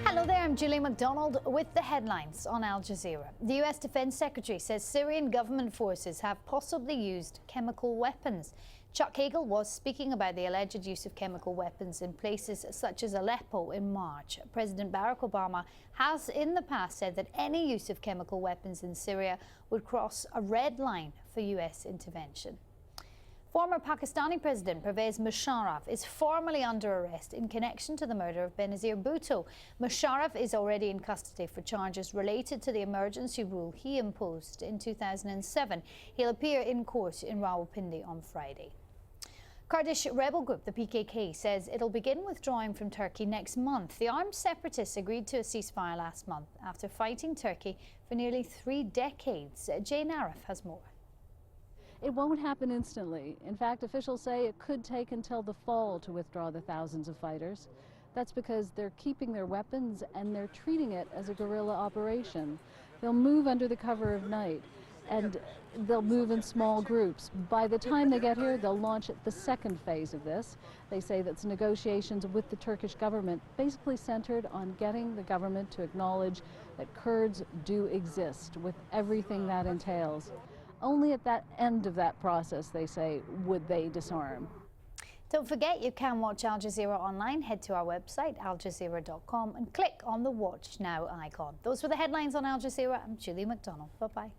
Hello there, I'm Julie McDonald with the headlines on Al Jazeera. The US Defense Secretary says Syrian government forces have possibly used chemical weapons. Chuck Hagel was speaking about the alleged use of chemical weapons in places such as Aleppo in March. President Barack Obama has in the past said that any use of chemical weapons in Syria would cross a red line for US intervention. Former Pakistani President Pervez Musharraf is formally under arrest in connection to the murder of Benazir Bhutto. Musharraf is already in custody for charges related to the emergency rule he imposed in 2007. He'll appear in court in Rawalpindi on Friday. Kurdish rebel group, the PKK, says it'll begin withdrawing from Turkey next month. The armed separatists agreed to a ceasefire last month after fighting Turkey for nearly 3 decades. Jane Arif has more. It won't happen instantly. In fact, officials say it could take until the fall to withdraw the thousands of fighters. That's because they're keeping their weapons and they're treating it as a guerrilla operation. They'll move under the cover of night and they'll move in small groups. By the time they get here, they'll launch the second phase of this. They say that's negotiations with the Turkish government, basically centered on getting the government to acknowledge that Kurds do exist, with everything that entails. Only at that end of that process, they say, would they disarm. Don't forget, you can watch Al Jazeera online. Head to our website, aljazeera.com, and click on the Watch Now icon. Those were the headlines on Al Jazeera. I'm Julie McDonald. Bye-bye.